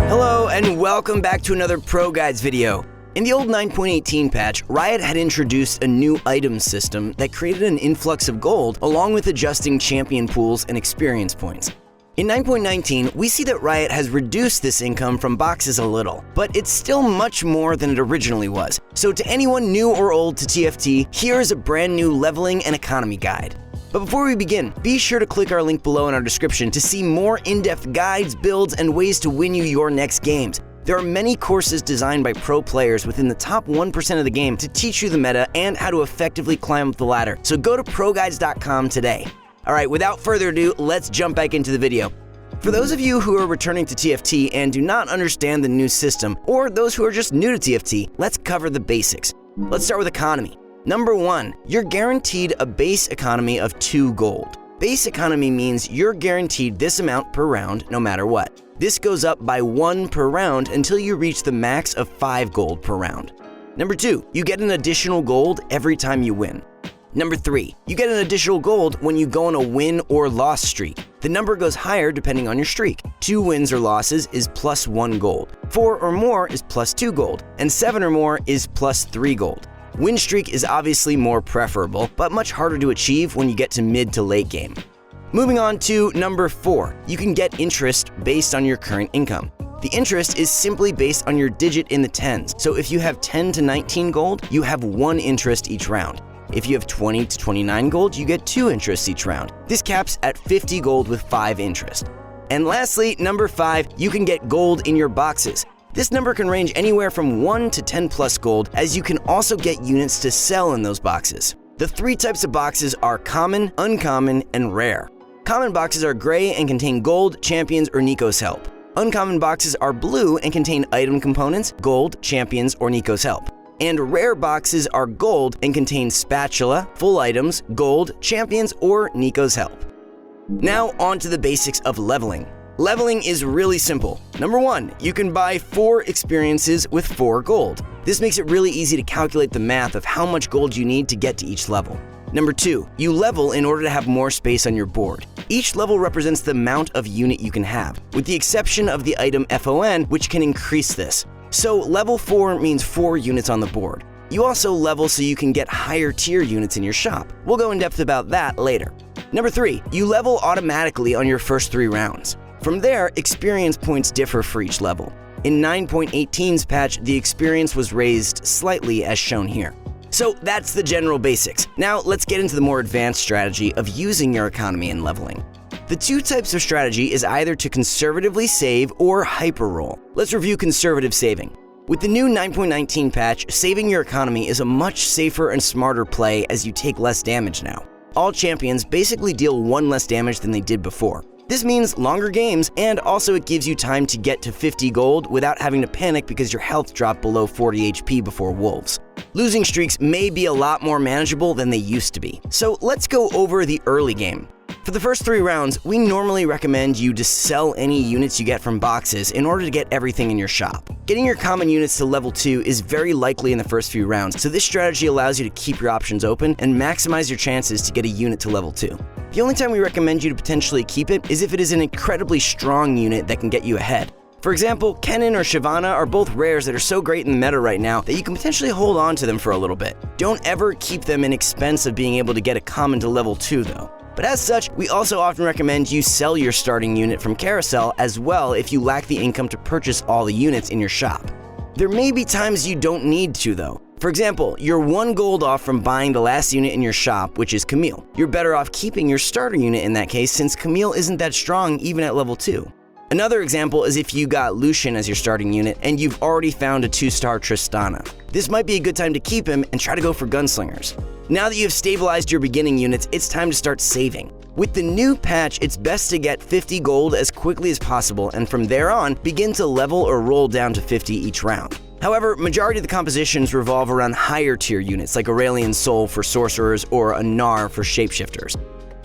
Hello and welcome back to another ProGuides video. In the old 9.18 patch, Riot had introduced a new item system that created an influx of gold along with adjusting champion pools and experience points. In 9.19, we see that Riot has reduced this income from boxes a little, but it's still much more than it originally was. So to anyone new or old to TFT, here is a brand new leveling and economy guide. But before we begin, be sure to click our link below in our description to see more in-depth guides, builds, and ways to win you your next games. There are many courses designed by pro players within the top 1% of the game to teach you the meta and how to effectively climb up the ladder. So go to ProGuides.com today. Alright, without further ado, let's jump back into the video. For those of you who are returning to TFT and do not understand the new system, or those who are just new to TFT, let's cover the basics. Let's start with economy. Number 1, you're guaranteed a base economy of 2 gold. Base economy means you're guaranteed this amount per round no matter what. This goes up by 1 per round until you reach the max of 5 gold per round. Number 2, you get an additional gold every time you win. Number 3, you get an additional gold when you go on a win or loss streak. The number goes higher depending on your streak. 2 wins or losses is plus 1 gold. 4 or more is plus 2 gold. And 7 or more is plus 3 gold. Win streak is obviously more preferable, but much harder to achieve when you get to mid to late game. Moving on to number 4, you can get interest based on your current income. The interest is simply based on your digit in the tens, so if you have 10 to 19 gold, you have 1 interest each round. If you have 20 to 29 gold, you get 2 interests each round. This caps at 50 gold with 5 interest. And lastly, number 5, you can get gold in your boxes. This number can range anywhere from 1 to 10 plus gold, as you can also get units to sell in those boxes. The 3 types of boxes are common, uncommon, and rare. Common boxes are gray and contain gold, champions, or Nico's help. Uncommon boxes are blue and contain item components, gold, champions, or Nico's help. And rare boxes are gold and contain spatula, full items, gold, champions, or Nico's help. Now on to the basics of leveling. Leveling is really simple. Number 1, you can buy 4 experiences with 4 gold. This makes it really easy to calculate the math of how much gold you need to get to each level. Number 2, you level in order to have more space on your board. Each level represents the amount of unit you can have, with the exception of the item FON, which can increase this. So level 4 means 4 units on the board. You also level so you can get higher tier units in your shop. We'll go in depth about that later. Number 3, you level automatically on your first 3 rounds. From there, experience points differ for each level. In 9.18's patch, the experience was raised slightly as shown here. So that's the general basics. Now let's get into the more advanced strategy of using your economy and leveling. The 2 types of strategy is either to conservatively save or hyper roll. Let's review conservative saving. With the new 9.19 patch, saving your economy is a much safer and smarter play as you take less damage now. All champions basically deal 1 less damage than they did before. This means longer games, and also it gives you time to get to 50 gold without having to panic because your health dropped below 40 HP before wolves. Losing streaks may be a lot more manageable than they used to be. So let's go over the early game. For the first 3 rounds, we normally recommend you to sell any units you get from boxes in order to get everything in your shop. Getting your common units to level 2 is very likely in the first few rounds, so this strategy allows you to keep your options open and maximize your chances to get a unit to level 2. The only time we recommend you to potentially keep it is if it is an incredibly strong unit that can get you ahead. For example, Kennen or Shyvana are both rares that are so great in the meta right now that you can potentially hold on to them for a little bit. Don't ever keep them in expense of being able to get a common to level 2 though. But as such, we also often recommend you sell your starting unit from Carousel as well if you lack the income to purchase all the units in your shop. There may be times you don't need to though. For example, you're 1 gold off from buying the last unit in your shop, which is Camille. You're better off keeping your starter unit in that case since Camille isn't that strong even at level 2. Another example is if you got Lucian as your starting unit and you've already found a 2-star Tristana. This might be a good time to keep him and try to go for gunslingers. Now that you've stabilized your beginning units, it's time to start saving. With the new patch, it's best to get 50 gold as quickly as possible and from there on, begin to level or roll down to 50 each round. However, majority of the compositions revolve around higher tier units like Aurelian Soul for sorcerers or a Gnar for shapeshifters.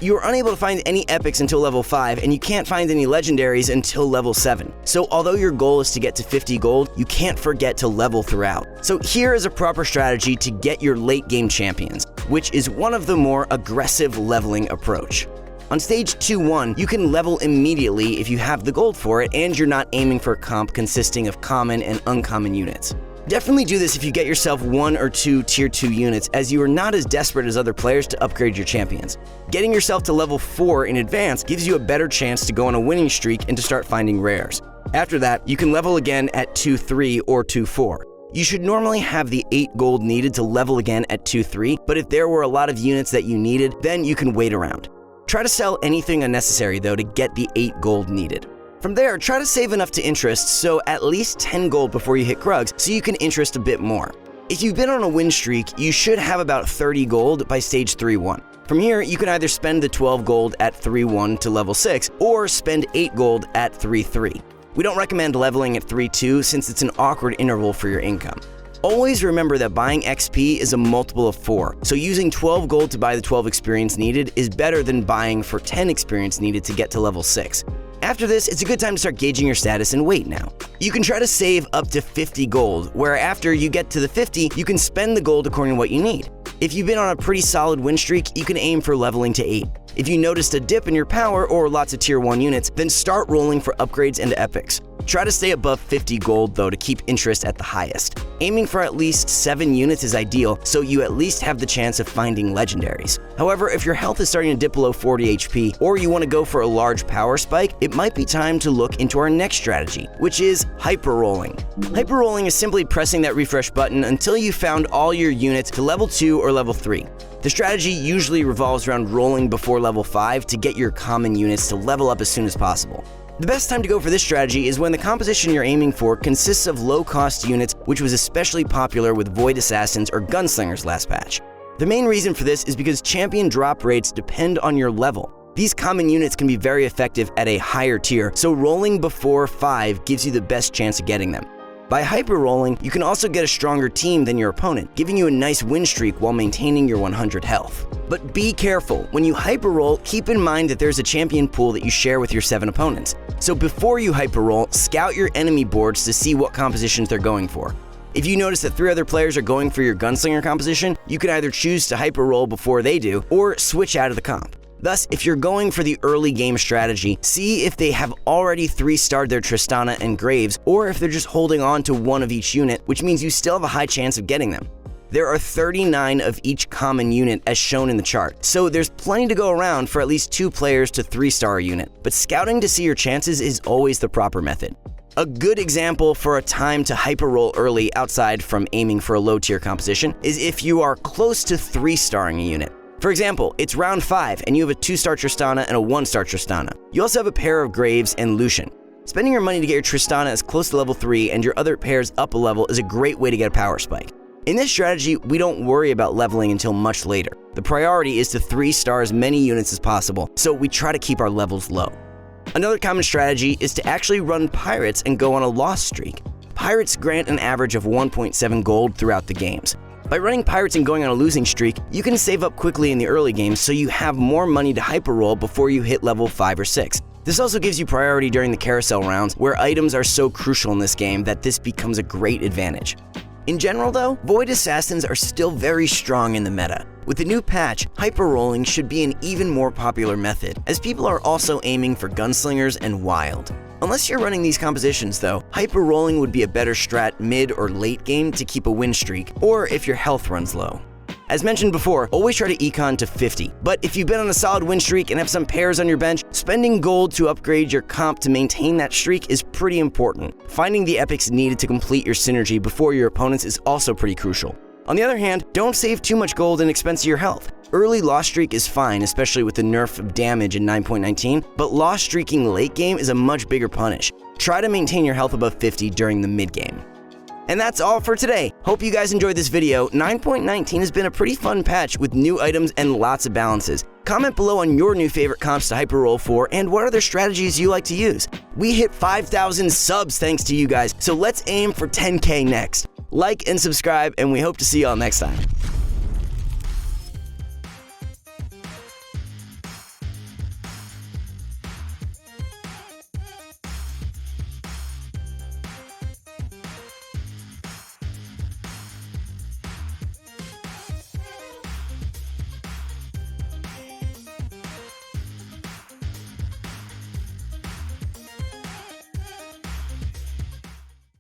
You are unable to find any epics until level 5, and you can't find any legendaries until level 7. So although your goal is to get to 50 gold, you can't forget to level throughout. So here is a proper strategy to get your late game champions, which is one of the more aggressive leveling approach. On stage 2-1, you can level immediately if you have the gold for it and you're not aiming for a comp consisting of common and uncommon units. Definitely do this if you get yourself 1 or 2 tier 2 units, as you are not as desperate as other players to upgrade your champions. Getting yourself to level 4 in advance gives you a better chance to go on a winning streak and to start finding rares. After that, you can level again at 2-3 or 2-4. You should normally have the 8 gold needed to level again at 2-3, but if there were a lot of units that you needed, then you can wait around. Try to sell anything unnecessary though to get the 8 gold needed. From there, try to save enough to interest, so at least 10 gold before you hit Crumbz so you can interest a bit more. If you've been on a win streak, you should have about 30 gold by stage 3-1. From here, you can either spend the 12 gold at 3-1 to level 6, or spend 8 gold at 3-3. We don't recommend leveling at 3-2 since it's an awkward interval for your income. Always remember that buying XP is a multiple of 4, so using 12 gold to buy the 12 experience needed is better than buying for 10 experience needed to get to level 6. After this, it's a good time to start gauging your status and wait now. You can try to save up to 50 gold, where after you get to the 50, you can spend the gold according to what you need. If you've been on a pretty solid win streak, you can aim for leveling to 8. If you noticed a dip in your power or lots of tier 1 units, then start rolling for upgrades and epics. Try to stay above 50 gold though to keep interest at the highest. Aiming for at least 7 units is ideal, so you at least have the chance of finding legendaries. However, if your health is starting to dip below 40 HP, or you want to go for a large power spike, it might be time to look into our next strategy, which is hyper rolling. Hyper rolling is simply pressing that refresh button until you found all your units to level 2 or level 3. The strategy usually revolves around rolling before level 5 to get your common units to level up as soon as possible. The best time to go for this strategy is when the composition you're aiming for consists of low-cost units, which was especially popular with Void Assassins or Gunslingers last patch. The main reason for this is because champion drop rates depend on your level. These common units can be very effective at a higher tier, so rolling before 5 gives you the best chance of getting them. By hyper-rolling, you can also get a stronger team than your opponent, giving you a nice win streak while maintaining your 100 health. But be careful, when you hyper-roll, keep in mind that there's a champion pool that you share with your 7 opponents. So before you hyper-roll, scout your enemy boards to see what compositions they're going for. If you notice that 3 other players are going for your gunslinger composition, you can either choose to hyper-roll before they do, or switch out of the comp. Thus, if you're going for the early game strategy, see if they have already 3-starred their Tristana and Graves, or if they're just holding on to 1 of each unit, which means you still have a high chance of getting them. There are 39 of each common unit as shown in the chart, so there's plenty to go around for at least 2 players to 3-star a unit, but scouting to see your chances is always the proper method. A good example for a time to hyper-roll early outside from aiming for a low-tier composition is if you are close to 3-starring a unit. For example, it's round 5 and you have a 2-star Tristana and a 1-star Tristana. You also have a pair of Graves and Lucian. Spending your money to get your Tristana as close to level 3 and your other pairs up a level is a great way to get a power spike. In this strategy, we don't worry about leveling until much later. The priority is to 3-star as many units as possible, so we try to keep our levels low. Another common strategy is to actually run pirates and go on a loss streak. Pirates grant an average of 1.7 gold throughout the games. By running pirates and going on a losing streak, you can save up quickly in the early games so you have more money to hyper-roll before you hit level 5 or 6. This also gives you priority during the carousel rounds, where items are so crucial in this game that this becomes a great advantage. In general though, Void Assassins are still very strong in the meta. With the new patch, hyper-rolling should be an even more popular method, as people are also aiming for Gunslingers and Wild. Unless you're running these compositions though, hyper-rolling would be a better strat mid or late game to keep a win streak, or if your health runs low. As mentioned before, always try to econ to 50, but if you've been on a solid win streak and have some pairs on your bench, spending gold to upgrade your comp to maintain that streak is pretty important. Finding the epics needed to complete your synergy before your opponents is also pretty crucial. On the other hand, don't save too much gold and expense your health. Early loss streak is fine, especially with the nerf of damage in 9.19, but loss streaking late game is a much bigger punish. Try to maintain your health above 50 during the mid game. And that's all for today. Hope you guys enjoyed this video. 9.19 has been a pretty fun patch with new items and lots of balances. Comment below on your new favorite comps to hyper-roll for and what other strategies you like to use. We hit 5,000 subs thanks to you guys, so let's aim for 10K next. Like and subscribe, and we hope to see y'all next time.